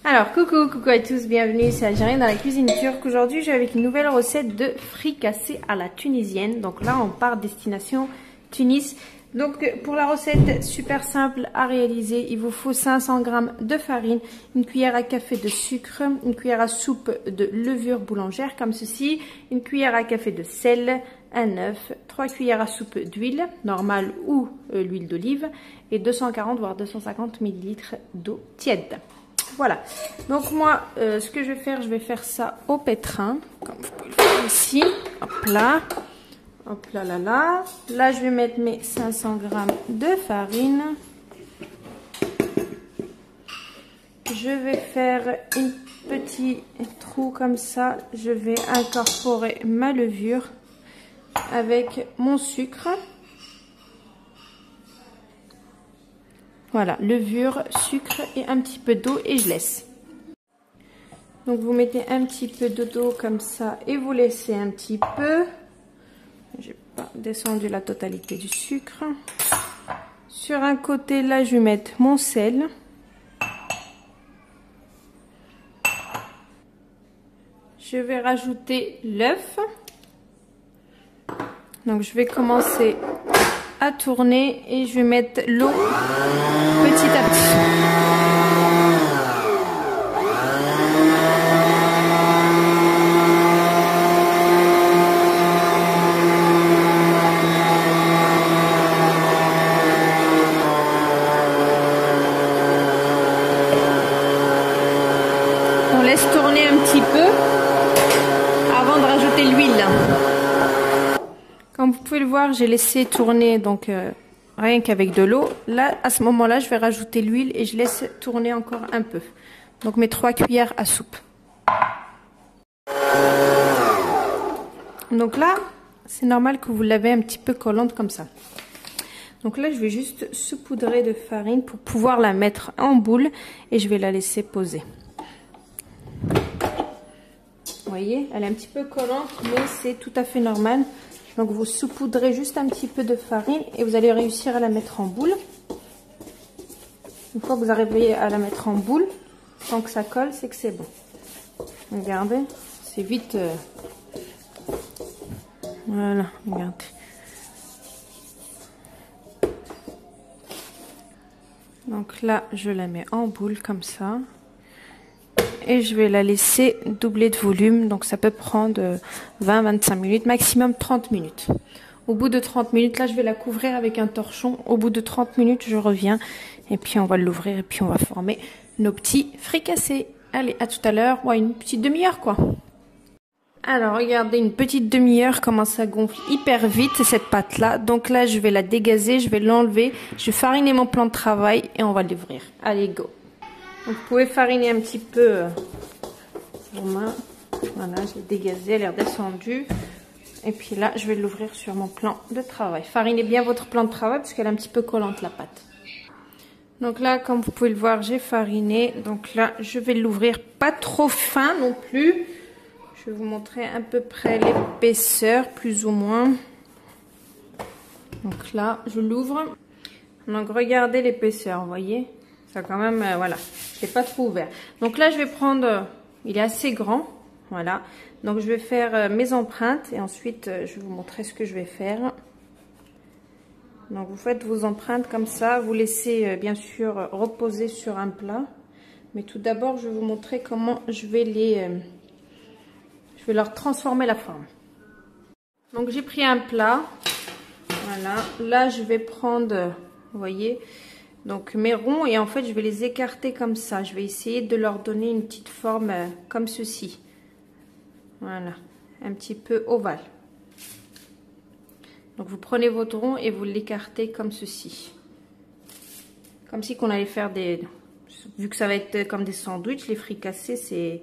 Alors, coucou à tous, bienvenue, c'est Algérien dans la cuisine turque. Aujourd'hui, je vais avec une nouvelle recette de fricassé à la tunisienne. Donc là, on part destination Tunis. Donc, pour la recette super simple à réaliser, il vous faut 500 g de farine, une cuillère à café de sucre, une cuillère à soupe de levure boulangère comme ceci, une cuillère à café de sel, un œuf, 3 cuillères à soupe d'huile normale ou l'huile d'olive et 240 voire 250 ml d'eau tiède. Voilà, donc moi ce que je vais faire ça au pétrin, comme vous pouvez le voir ici, hop là, là je vais mettre mes 500 g de farine, je vais faire un petit trou comme ça, je vais incorporer ma levure avec mon sucre. Voilà, levure, sucre et un petit peu d'eau et je laisse. Donc vous mettez un petit peu d'eau comme ça et vous laissez un petit peu. J'ai pas descendu la totalité du sucre. Sur un côté là, je vais mettre mon sel. Je vais rajouter l'œuf. Donc je vais commencer à tourner et je vais mettre l'eau petit à petit. On laisse tourner un petit peu avant de rajouter l'huile. Comme vous pouvez le voir, j'ai laissé tourner donc rien qu'avec de l'eau. Là, à ce moment-là, je vais rajouter l'huile et je laisse tourner encore un peu. Donc mes 3 cuillères à soupe. Donc là, c'est normal que vous l'avez un petit peu collante comme ça. Donc là, je vais juste saupoudrer de farine pour pouvoir la mettre en boule et je vais la laisser poser. Vous voyez, elle est un petit peu collante, mais c'est tout à fait normal. Donc vous saupoudrez juste un petit peu de farine et vous allez réussir à la mettre en boule. Une fois que vous arrivez à la mettre en boule, sans que ça colle, c'est que c'est bon. Regardez, c'est vite. Voilà, regardez. Donc là, je la mets en boule comme ça. Et je vais la laisser doubler de volume, donc ça peut prendre 20-25 minutes, maximum 30 minutes. Au bout de 30 minutes, là je vais la couvrir avec un torchon. Au bout de 30 minutes, je reviens et puis on va l'ouvrir et puis on va former nos petits fricassés. Allez, à tout à l'heure, ouais, une petite demi-heure quoi. Alors regardez, une petite demi-heure, comment ça gonfle hyper vite cette pâte là. Donc là je vais la dégazer, je vais l'enlever, je vais fariner mon plan de travail et on va l'ouvrir. Allez, go! Donc, vous pouvez fariner un petit peu vos mains. Voilà, je l'ai dégazée, elle est redescendue. Et puis là, je vais l'ouvrir sur mon plan de travail. Farinez bien votre plan de travail parce qu'elle est un petit peu collante la pâte. Donc là, comme vous pouvez le voir, j'ai fariné. Donc là, je vais l'ouvrir pas trop fin non plus. Je vais vous montrer à peu près l'épaisseur, plus ou moins. Donc là, je l'ouvre. Donc regardez l'épaisseur, vous voyez ? Ça quand même, voilà, c'est pas trop ouvert. Donc là, je vais prendre, il est assez grand, voilà. Donc je vais faire mes empreintes et ensuite, je vais vous montrer ce que je vais faire. Donc vous faites vos empreintes comme ça, vous laissez bien sûr reposer sur un plat. Mais tout d'abord, je vais vous montrer comment je vais leur transformer la forme. Donc j'ai pris un plat, voilà. Là, je vais prendre, vous voyez, donc mes ronds et en fait je vais les écarter comme ça. Je vais essayer de leur donner une petite forme comme ceci. Voilà, un petit peu ovale. Donc vous prenez votre rond et vous l'écartez comme ceci. Comme si qu'on allait faire des... Vu que ça va être comme des sandwichs, les fricassés c'est...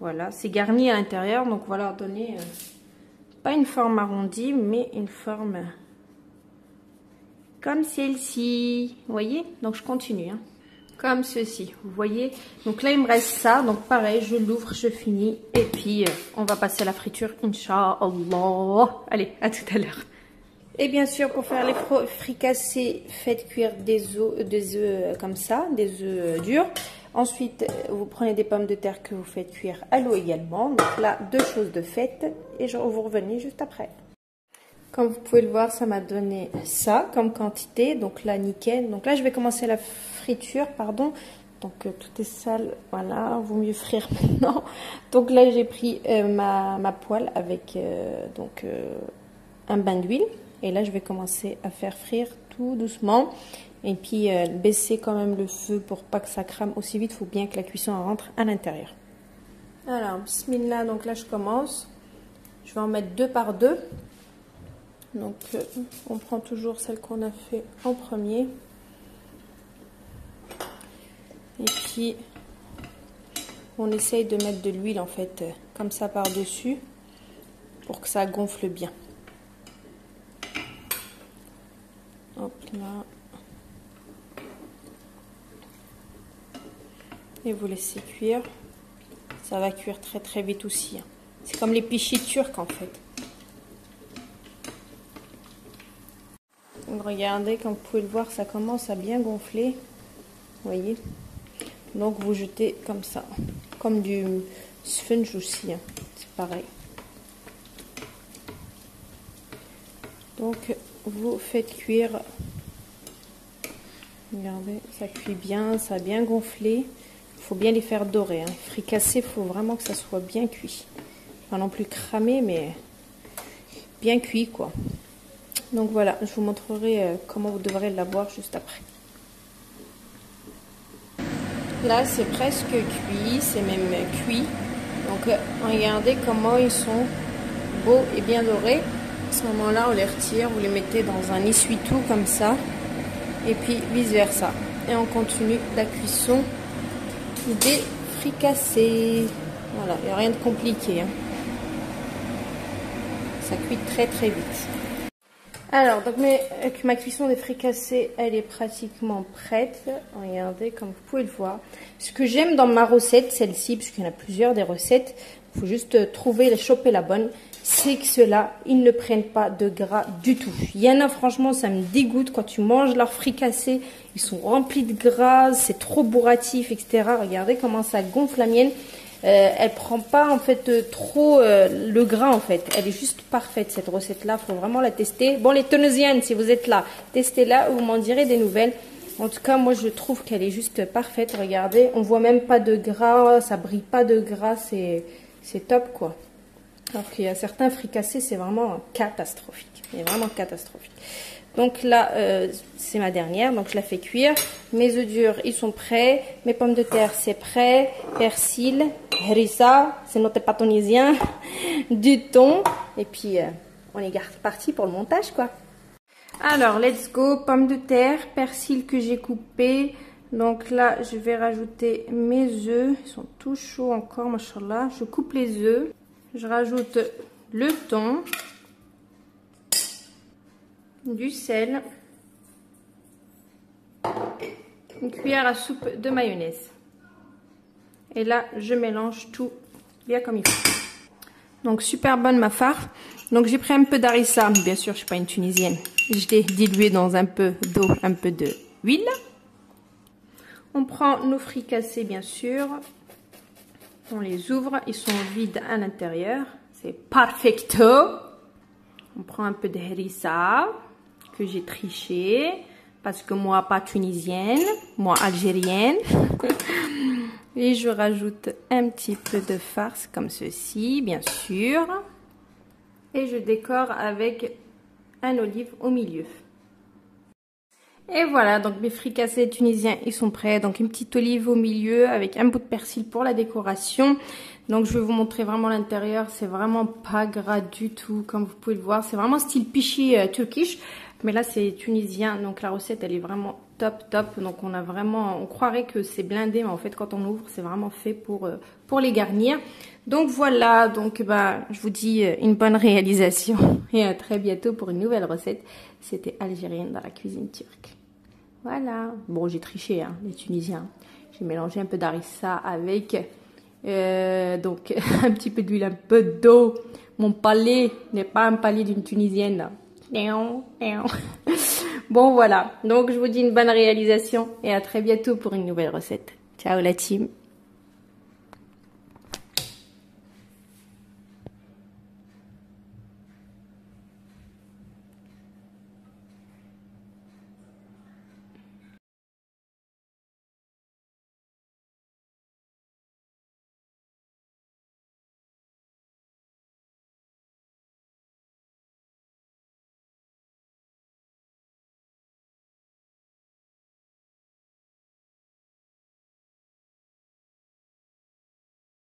Voilà, c'est garni à l'intérieur. Donc on va leur donner pas une forme arrondie mais une forme... comme celle-ci, vous voyez? Donc je continue, hein. Comme ceci, vous voyez? Donc là il me reste ça, donc pareil, je l'ouvre, je finis, et puis on va passer à la friture, Inch'Allah. Allez, à tout à l'heure. Et bien sûr, pour faire les fricassés, faites cuire des œufs comme ça, des œufs durs. Ensuite, vous prenez des pommes de terre que vous faites cuire à l'eau également. Donc là, 2 choses de faites et vous revenez juste après. Comme vous pouvez le voir, ça m'a donné ça comme quantité. Donc là, nickel. Donc là, je vais commencer la friture, pardon. Donc tout est sale, voilà, vaut mieux frire maintenant. Donc là, j'ai pris ma poêle avec un bain d'huile. Et là, je vais commencer à faire frire tout doucement. Et puis baisser quand même le feu pour pas que ça crame aussi vite. Il faut bien que la cuisson rentre à l'intérieur. Alors, bismillah, donc là, je commence. Je vais en mettre 2 par 2. Donc, on prend toujours celle qu'on a fait en premier. Et puis, on essaye de mettre de l'huile, en fait, comme ça par-dessus, pour que ça gonfle bien. Hop là. Et vous laissez cuire. Ça va cuire très très vite aussi. C'est comme les pichis turcs, en fait. Donc, regardez, comme vous pouvez le voir, ça commence à bien gonfler. Vous voyez? Donc vous jetez comme ça, comme du sponge aussi, c'est pareil. Donc vous faites cuire, regardez, ça cuit bien, ça a bien gonflé. Il faut bien les faire dorer, fricasser, il faut vraiment que ça soit bien cuit. Pas non plus cramé, mais bien cuit quoi. Donc voilà, je vous montrerai comment vous devrez l'avoir juste après. Là, c'est presque cuit, c'est même cuit. Donc, regardez comment ils sont beaux et bien dorés. À ce moment-là, on les retire, vous les mettez dans un essuie-tout comme ça. Et puis, vice-versa. Et on continue la cuisson des fricassés. Voilà, il n'y a rien de compliqué. Ça cuit très très vite. Alors, donc ma cuisson des fricassés, elle est pratiquement prête. Regardez, comme vous pouvez le voir. Ce que j'aime dans ma recette, celle-ci, puisqu'il y en a plusieurs des recettes, il faut juste trouver, choper la bonne, c'est que ceux-là, ils ne prennent pas de gras du tout. Il y en a, franchement, ça me dégoûte quand tu manges leurs fricassés. Ils sont remplis de gras, c'est trop bourratif, etc. Regardez comment ça gonfle la mienne. Elle prend pas en fait trop le gras en fait. Elle est juste parfaite cette recette là. Faut vraiment la tester. Bon les Tunisiennes, si vous êtes là, testez-la ou vous m'en direz des nouvelles. En tout cas moi je trouve qu'elle est juste parfaite. Regardez, on voit même pas de gras, ça brille pas de gras, c'est top quoi. Alors qu'il y a certains fricassés, c'est vraiment catastrophique. C'est vraiment catastrophique. Donc là, c'est ma dernière, donc je la fais cuire. Mes œufs durs, ils sont prêts. Mes pommes de terre, c'est prêt. Persil, harissa, c'est notre pas tunisien. Du thon. Et puis, on est parti pour le montage, quoi. Alors, let's go. Pommes de terre, persil que j'ai coupé. Donc là, je vais rajouter mes œufs. Ils sont tout chauds encore, machallah. Je coupe les œufs. Je rajoute le thon. Du sel, une cuillère à soupe de mayonnaise. Et là, je mélange tout bien comme il faut. Donc, super bonne ma farce. Donc, j'ai pris un peu d'harissa. Bien sûr, je ne suis pas une Tunisienne. Je l'ai dilué dans un peu d'eau, un peu d'huile. On prend nos fricassés, bien sûr. On les ouvre. Ils sont vides à l'intérieur. C'est perfecto. On prend un peu de harissa que j'ai triché parce que moi pas tunisienne, moi algérienne. Et je rajoute un petit peu de farce comme ceci, bien sûr. Et je décore avec un olive au milieu. Et voilà, donc mes fricassés tunisiens, ils sont prêts. Donc une petite olive au milieu avec un bout de persil pour la décoration. Donc je vais vous montrer vraiment l'intérieur. C'est vraiment pas gras du tout, comme vous pouvez le voir. C'est vraiment style pichi turkish. Mais là c'est tunisien, donc la recette elle est vraiment top top. Donc on croirait que c'est blindé, mais en fait quand on ouvre c'est vraiment fait pour les garnir. Donc voilà, donc je vous dis une bonne réalisation et à très bientôt pour une nouvelle recette. C'était algérienne dans la cuisine turque. Voilà. Bon, j'ai triché, les Tunisiens. J'ai mélangé un peu d'harissa avec donc un petit peu d'huile, un peu d'eau. Mon palais n'est pas un palais d'une Tunisienne. Bon, voilà. Donc, je vous dis une bonne réalisation et à très bientôt pour une nouvelle recette. Ciao la team.